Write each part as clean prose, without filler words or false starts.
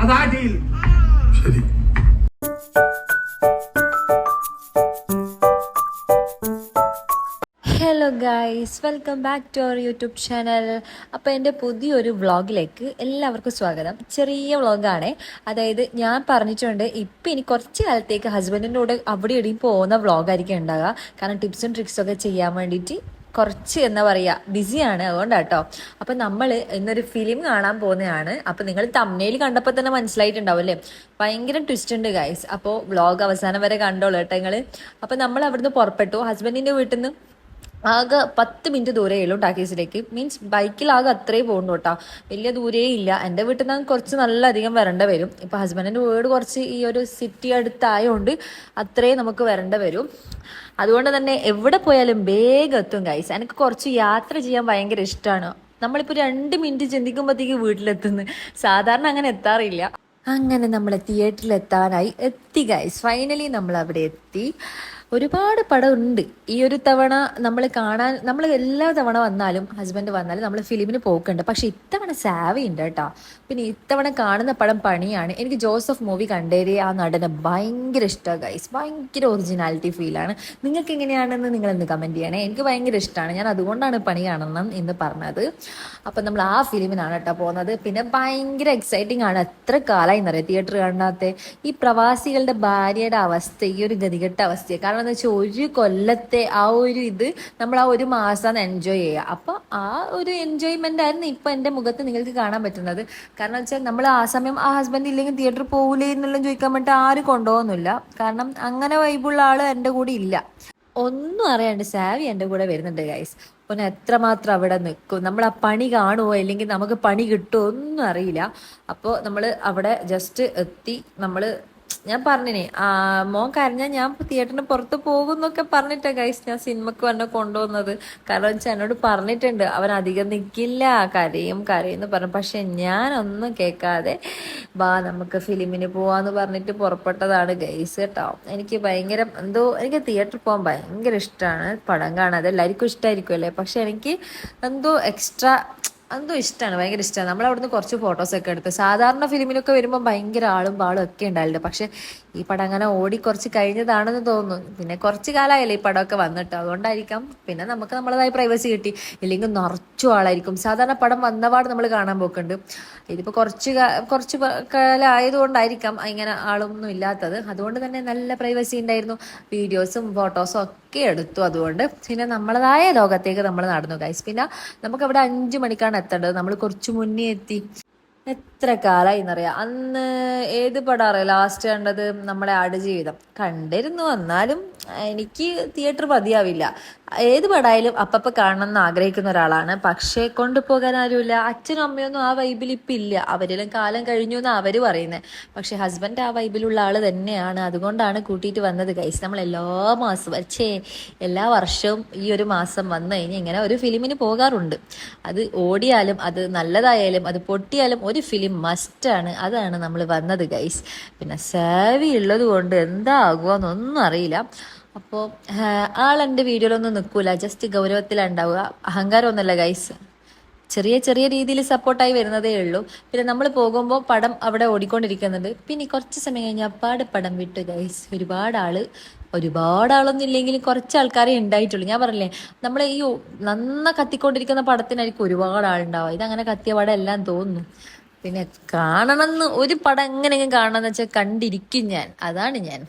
അതാ ഡീൽ. ശരി. Hello guys, welcome back to our YouTube channel. അപ്പോൾ എൻ്റെ പുതിയൊരു വ്ളോഗിലേക്ക് എല്ലാവർക്കും സ്വാഗതം. ചെറിയ വ്ളോഗാണേ. അതായത് ഞാൻ പറഞ്ഞിട്ടുണ്ട് ഇപ്പം ഇനി കുറച്ച് കാലത്തേക്ക് ഹസ്ബൻഡിൻ്റെ കൂടെ അവിടെ ഇടയും പോകുന്ന വ്ളോഗായിരിക്കും ഉണ്ടാകുക. കാരണം ടിപ്സും ട്രിക്സൊക്കെ ചെയ്യാൻ വേണ്ടിയിട്ട് കുറച്ച് എന്താ പറയുക ബിസിയാണ്, അതുകൊണ്ടാട്ടോ. അപ്പം നമ്മൾ ഇന്നൊരു ഫിലിം കാണാൻ പോകുന്നതാണ്. അപ്പം നിങ്ങൾ തമ്മിൽ കണ്ടപ്പോൾ തന്നെ മനസ്സിലായിട്ടുണ്ടാവും അല്ലേ, ഭയങ്കര ട്വിസ്റ്റ് ഉണ്ട് ഗൈസ്. അപ്പോൾ വ്ളോഗ് അവസാനം വരെ കണ്ടോളൂ കേട്ടോ നിങ്ങൾ. അപ്പം നമ്മൾ അവിടുന്ന് പുറപ്പെട്ടു. ഹസ്ബൻഡിൻ്റെ വീട്ടിൽ നിന്ന് ആകെ 10 മിനിറ്റ് ദൂരേ ഉള്ളൂ ടാക്കീസിലേക്ക്. മീൻസ് ബൈക്കിലാകെ അത്രയും പോകുന്നു കേട്ടോ, വലിയ ദൂരേ ഇല്ല. എൻ്റെ വീട്ടിൽ നിന്ന് കുറച്ച് നല്ല അധികം വരേണ്ട വരും. ഇപ്പം ഹസ്ബൻഡിൻ്റെ വീട് കുറച്ച് ഈ ഒരു സിറ്റി അടുത്തായതുകൊണ്ട് അത്രയും നമുക്ക് വരേണ്ട വരും. അതുകൊണ്ട് തന്നെ എവിടെ പോയാലും വേഗം എത്തും ഗൈസ്. എനിക്ക് കുറച്ച് യാത്ര ചെയ്യാൻ ഭയങ്കര ഇഷ്ടമാണ്. നമ്മളിപ്പോൾ 2 മിനിറ്റ് ചിന്തിക്കുമ്പോഴത്തേക്ക് വീട്ടിലെത്തുന്നു. സാധാരണ അങ്ങനെ എത്താറില്ല. അങ്ങനെ നമ്മൾ തിയേറ്ററിൽ എത്തി ഗൈസ്. ഫൈനലി നമ്മൾ അവിടെ എത്തി. ഒരുപാട് പടം ഉണ്ട് ഈ ഒരു തവണ. നമ്മൾ എല്ലാ തവണ വന്നാലും ഹസ്ബൻഡ് വന്നാലും നമ്മൾ ഫിലിമിന് പോക്കുണ്ട്. പക്ഷെ ഇത്തവണ സാവി ഉണ്ട് കേട്ടോ. പിന്നെ ഇത്തവണ കാണുന്ന പടം പണിയാണ്. എനിക്ക് ജോസഫ് മൂവി കണ്ടേരെ ആ നടനെ ഭയങ്കര ഇഷ്ടമാണ് ഗൈസ്. ഭയങ്കര ഒറിജിനാലിറ്റി ഫീലാണ്. നിങ്ങൾക്ക് എങ്ങനെയാണെന്ന് നിങ്ങളെന്ന് കമൻറ്റ് ചെയ്യണേ. എനിക്ക് ഭയങ്കര ഇഷ്ടമാണ്. ഞാൻ അതുകൊണ്ടാണ് പണി കാണണം എന്ന് പറഞ്ഞത്. അപ്പം നമ്മൾ ആ ഫിലിമിനാണ് കേട്ടോ പോകുന്നത്. പിന്നെ ഭയങ്കര എക്സൈറ്റിംഗ് ആണ്. എത്ര കാലമായി എന്നറിയാം തിയേറ്റർ കാണാത്ത. ഈ പ്രവാസികളുടെ ഭാര്യയുടെ അവസ്ഥ, ഈ ഒരു ഗതികെട്ട അവസ്ഥയാണ്. കാരണം എന്ന് വെച്ചാൽ ഒരു കൊല്ലത്തെ ആ ഒരു ഇത് നമ്മൾ ആ ഒരു മാസമാണ് എൻജോയ് ചെയ്യുക. അപ്പോൾ ആ ഒരു എൻജോയ്മെന്റ് ആയിരുന്നു ഇപ്പം എൻ്റെ മുഖത്ത് നിങ്ങൾക്ക് കാണാൻ പറ്റുന്നത്. കാരണം വെച്ചാൽ നമ്മൾ ആ സമയം ആ ഹസ്ബൻഡ് ഇല്ലെങ്കിൽ തിയേറ്ററിൽ പോകില്ലേ എന്നെല്ലാം ചോദിക്കാൻ വേണ്ടി ആരും കൊണ്ടുപോകുന്നില്ല. കാരണം അങ്ങനെ വൈബുള്ള ആൾ എൻ്റെ കൂടെ ഇല്ല. ഒന്നും അറിയാണ്ട് സാവി എൻ്റെ കൂടെ വരുന്നുണ്ട് ഗൈസ്. പിന്നെ എത്രമാത്രം അവിടെ നിൽക്കും, നമ്മൾ ആ പണി കാണുമോ അല്ലെങ്കിൽ നമുക്ക് പണി കിട്ടുമോ ഒന്നും അറിയില്ല. അപ്പോൾ നമ്മൾ അവിടെ ജസ്റ്റ് എത്തി. ഞാൻ പറഞ്ഞിനെ മോൻ കരഞ്ഞാൽ ഞാൻ തിയേറ്ററിന് പുറത്ത് പോകും എന്നൊക്കെ പറഞ്ഞിട്ടാ ഗൈസ് ഞാൻ സിനിമക്ക് വന്നെ കൊണ്ടുപോകുന്നത്. കാരണം വെച്ചാൽ എന്നോട് പറഞ്ഞിട്ടുണ്ട് അവൻ അധികം നിൽക്കില്ല, കരയും എന്ന് പറഞ്ഞു. പക്ഷെ ഞാനൊന്നും കേൾക്കാതെ നമുക്ക് ഫിലിമിന് പോവാന്ന് പറഞ്ഞിട്ട് പുറപ്പെട്ടതാണ് ഗൈസ് കേട്ടോ. എനിക്ക് ഭയങ്കര എനിക്ക് തിയേറ്ററിൽ പോകാൻ ഭയങ്കര ഇഷ്ടമാണ്. പടം കാണാതെ എല്ലാവർക്കും ഇഷ്ടമായിരിക്കും അല്ലേ, പക്ഷെ എനിക്ക് ഇഷ്ടമാണ്, ഭയങ്കര ഇഷ്ടമാണ്. നമ്മൾ അവിടുന്ന് കുറച്ച് ഫോട്ടോസൊക്കെ എടുത്ത്. സാധാരണ ഫിലിമിലൊക്കെ വരുമ്പോൾ ഭയങ്കര ആളും പാളും ഒക്കെ ഉണ്ടാവില്ല. പക്ഷെ ഈ പടം അങ്ങനെ ഓടി കുറച്ച് കഴിഞ്ഞതാണെന്ന് തോന്നുന്നു. പിന്നെ കുറച്ച് കാലമായല്ലേ ഈ പടമൊക്കെ വന്നിട്ട്, അതുകൊണ്ടായിരിക്കാം. പിന്നെ നമുക്ക് നമ്മളതായ പ്രൈവസി കിട്ടി. ഇല്ലെങ്കിൽ നിറച്ചു ആളായിരിക്കും. സാധാരണ പടം വന്നപാട് നമ്മൾ കാണാൻ പോക്കുണ്ട്. ഇതിപ്പോൾ കുറച്ച് കാലം ആയതുകൊണ്ടായിരിക്കാം ഇങ്ങനെ ആളൊന്നും ഇല്ലാത്തത്. അതുകൊണ്ട് തന്നെ നല്ല പ്രൈവസി ഉണ്ടായിരുന്നു. വീഡിയോസും ഫോട്ടോസും ഒക്കെ എടുത്തു. അതുകൊണ്ട് പിന്നെ നമ്മളതായ ലോകത്തേക്ക് നമ്മൾ നടന്നു ഗൈസ്. പിന്നെ നമുക്കവിടെ 5 മണിക്കാണ് എത്തേണ്ടത്. നമ്മൾ കുറച്ച് മുന്നേ എത്തി. എത്ര കാലമായി എന്നറിയാം. അന്ന് ഏത് പടം അറിയാം ലാസ്റ്റ് കണ്ടത്? നമ്മുടെ ആടുജീവിതം കണ്ടിരുന്നു. എന്നാലും എനിക്ക് തിയേറ്റർ മതിയാവില്ല. ഏത് പടമായാലും അപ്പപ്പം കാണണം എന്ന് ആഗ്രഹിക്കുന്ന ഒരാളാണ്. പക്ഷേ കൊണ്ടുപോകാൻ ആരുമില്ല. അച്ഛനും അമ്മയൊന്നും ആ വൈബിൽ ഇപ്പം ഇല്ല. അവരെല്ലാം കാലം കഴിഞ്ഞു എന്ന് അവർ പറയുന്നത്. പക്ഷെ ഹസ്ബൻഡ് ആ വൈബിലുള്ള ആൾ തന്നെയാണ്. അതുകൊണ്ടാണ് കൂട്ടിയിട്ട് വന്നത് ഗൈസ്. നമ്മൾ എല്ലാ വർഷവും ഈ ഒരു മാസം വന്നു കഴിഞ്ഞാൽ ഇങ്ങനെ ഒരു ഫിലിമിന് പോകാറുണ്ട്. അത് ഓടിയാലും അത് നല്ലതായാലും അത് പൊട്ടിയാലും ഒരു ഫിലിം മസ്റ്റാണ്. അതാണ് നമ്മൾ വന്നത് ഗൈസ്. പിന്നെ സാവി ഉള്ളത് കൊണ്ട് എന്താകുമെന്നൊന്നും അറിയില്ല. അപ്പോൾ ആളെൻ്റെ വീഡിയോയിലൊന്നും നിൽക്കൂല, ജസ്റ്റ് ഗൗരവത്തിലുണ്ടാവുക. അഹങ്കാരമൊന്നുമല്ല ഗൈസ്, ചെറിയ രീതിയിൽ സപ്പോർട്ടായി വരുന്നതേ ഉള്ളൂ. പിന്നെ നമ്മൾ പോകുമ്പോൾ പടം അവിടെ ഓടിക്കൊണ്ടിരിക്കുന്നുണ്ട്. പിന്നെ കുറച്ച് സമയം കഴിഞ്ഞാൽ പടം വിട്ടു ഗൈസ്. ഒരുപാട് ആളൊന്നും ഇല്ലെങ്കിലും കുറച്ച് ആൾക്കാരെ ഉണ്ടായിട്ടുള്ളൂ. ഞാൻ പറഞ്ഞില്ലേ, നമ്മൾ ഈ കത്തിക്കൊണ്ടിരിക്കുന്ന പടത്തിനായിരിക്കും ഒരുപാട് ആളുണ്ടാവുക. ഇതങ്ങനെ കത്തിയ പടം എല്ലാം തോന്നുന്നു. പിന്നെ കാണണമെന്ന് ഒരു പടം എങ്ങനെയെങ്കിലും കാണണമെന്ന് വെച്ചാൽ കണ്ടിരിക്കും ഞാൻ. അതാണ് ഞാൻ.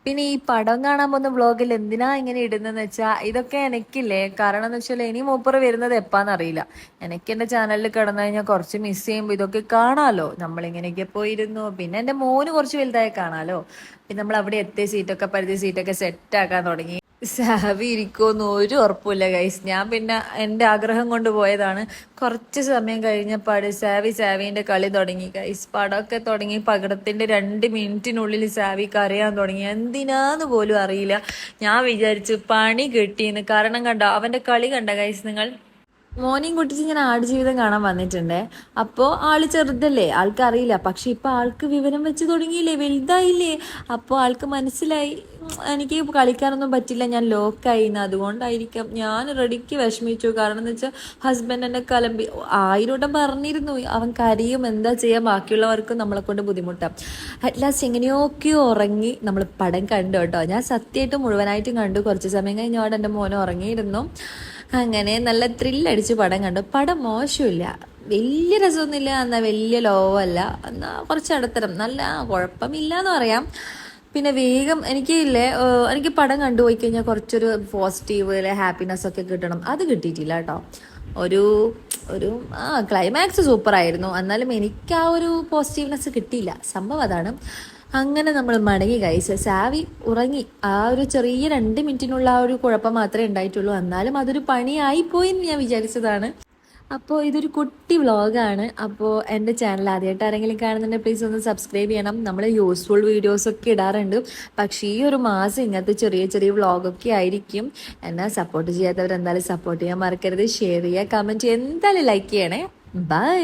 പിന്നെ ഈ പടം കാണാൻ പോകുന്ന വ്ളോഗിൽ എന്തിനാ ഇങ്ങനെ ഇടുന്നതെന്ന് വെച്ചാൽ ഇതൊക്കെ എനിക്കില്ലേ, കാരണം എന്ന് വെച്ചാൽ ഇനി മൂപ്പറ് വരുന്നത് എപ്പാന്നറിയില്ല. എനിക്ക് എൻ്റെ ചാനലിൽ കിടന്നു കഴിഞ്ഞാൽ കുറച്ച് മിസ് ചെയ്യുമ്പോൾ ഇതൊക്കെ കാണാമല്ലോ. നമ്മളിങ്ങനെയൊക്കെ പോയിരുന്നു. പിന്നെ എൻ്റെ മോന് കുറച്ച് വലുതായി കാണാമല്ലോ. പിന്നെ നമ്മൾ അവിടെ എത്തിയ സീറ്റൊക്കെ സെറ്റാക്കാൻ തുടങ്ങി. സാവി ഇരിക്കുമെന്ന് ഒരു ഉറപ്പില്ല ഗൈസ്. ഞാൻ പിന്നെ എൻ്റെ ആഗ്രഹം കൊണ്ട് പോയതാണ്. കുറച്ച് സമയം കഴിഞ്ഞപ്പാട് സാവിൻ്റെ കളി തുടങ്ങി ഗൈസ്. പടമൊക്കെ തുടങ്ങി. പകടത്തിൻ്റെ 2 മിനിറ്റിനുള്ളിൽ സാവി കരയാൻ തുടങ്ങി. എന്തിനാന്ന് പോലും അറിയില്ല. ഞാൻ വിചാരിച്ചു പണി കിട്ടിയെന്ന്. കാരണം കണ്ടോ അവൻ്റെ കളി കണ്ട ഗൈസ് നിങ്ങൾ? മോർണിംഗ് കുട്ടിച്ച് ഞാൻ ആടുജീവിതം കാണാൻ വന്നിട്ടുണ്ടേ. അപ്പോൾ ആള് ചെറുതല്ലേ, ആൾക്ക് അറിയില്ല. പക്ഷെ ഇപ്പൊ ആൾക്ക് വിവരം വെച്ച് തുടങ്ങിയില്ലേ, വലുതായില്ലേ. അപ്പോൾ ആൾക്ക് മനസ്സിലായി എനിക്ക് കളിക്കാനൊന്നും പറ്റില്ല, ഞാൻ ലോക്കായിന്ന്. അതുകൊണ്ടായിരിക്കാം ഞാൻ റെഡിക്ക് വിഷമിച്ചു. കാരണം എന്ന് വെച്ചാൽ ഹസ്ബൻഡ് എന്നെ കലമ്പി 1000 വട്ടം പറഞ്ഞിരുന്നു അവൻ കരയും, എന്താ ചെയ്യാൻ, ബാക്കിയുള്ളവർക്കും നമ്മളെ കൊണ്ട് ബുദ്ധിമുട്ടാം. അറ്റ് ലാസ്റ്റ് എങ്ങനെയൊക്കെയോ ഉറങ്ങി നമ്മൾ പടം കണ്ടു കേട്ടോ. ഞാൻ സത്യമായിട്ടും മുഴുവനായിട്ടും കണ്ടു. കുറച്ച് സമയം കഴിഞ്ഞോടെ എൻ്റെ മോനെ ഉറങ്ങിയിരുന്നു. അങ്ങനെ നല്ല ത്രില്ലടിച്ച് പടം കണ്ടു. പടം മോശമില്ല, വലിയ രസമൊന്നുമില്ല, എന്നാൽ വലിയ ലോ അല്ല, എന്നാൽ കുറച്ച് ഇടത്തരം, നല്ല കുഴപ്പമില്ല എന്ന് പറയാം. പിന്നെ വേഗം എനിക്ക് പടം കണ്ടുപോയി കഴിഞ്ഞാൽ കുറച്ചൊരു പോസിറ്റീവ് അല്ലെ ഹാപ്പിനെസ് ഒക്കെ കിട്ടണം. അത് കിട്ടിയിട്ടില്ല കേട്ടോ. ഒരു ഒരു ക്ലൈമാക്സ് സൂപ്പറായിരുന്നു, എന്നാലും എനിക്ക് ആ ഒരു പോസിറ്റീവ്നെസ് കിട്ടിയില്ല. സംഭവം അതാണ്. അങ്ങനെ നമ്മൾ മടങ്ങി ഗൈസ്. സാവി ഉറങ്ങി. ആ ഒരു ചെറിയ 2 മിനിറ്റിനുള്ള ആ ഒരു കുഴപ്പം മാത്രമേ ഉണ്ടായിട്ടുള്ളൂ. എന്നാലും അതൊരു പണിയായിപ്പോയി എന്ന് ഞാൻ വിചാരിച്ചതാണ്. അപ്പോൾ ഇതൊരു കുട്ടി വ്ളോഗാണ്. അപ്പോൾ എൻ്റെ ചാനൽ ആദ്യമായിട്ട് ആരെങ്കിലും കാണുന്നുണ്ടെങ്കിൽ പ്ലീസ് ഒന്ന് സബ്സ്ക്രൈബ് ചെയ്യണം. നമ്മൾ യൂസ്ഫുൾ വീഡിയോസൊക്കെ ഇടാറുണ്ട്. പക്ഷേ ഈ ഒരു മാസം ഇങ്ങനത്തെ ചെറിയ ചെറിയ വ്ളോഗൊക്കെ ആയിരിക്കും. എന്നെ സപ്പോർട്ട് ചെയ്യാത്തവർ എന്തായാലും സപ്പോർട്ട് ചെയ്യാൻ മറക്കരുത്. ഷെയർ ചെയ്യുക, കമൻറ്റ് ചെയ്യുക, എന്തായാലും ലൈക്ക് ചെയ്യണേ. ബൈ.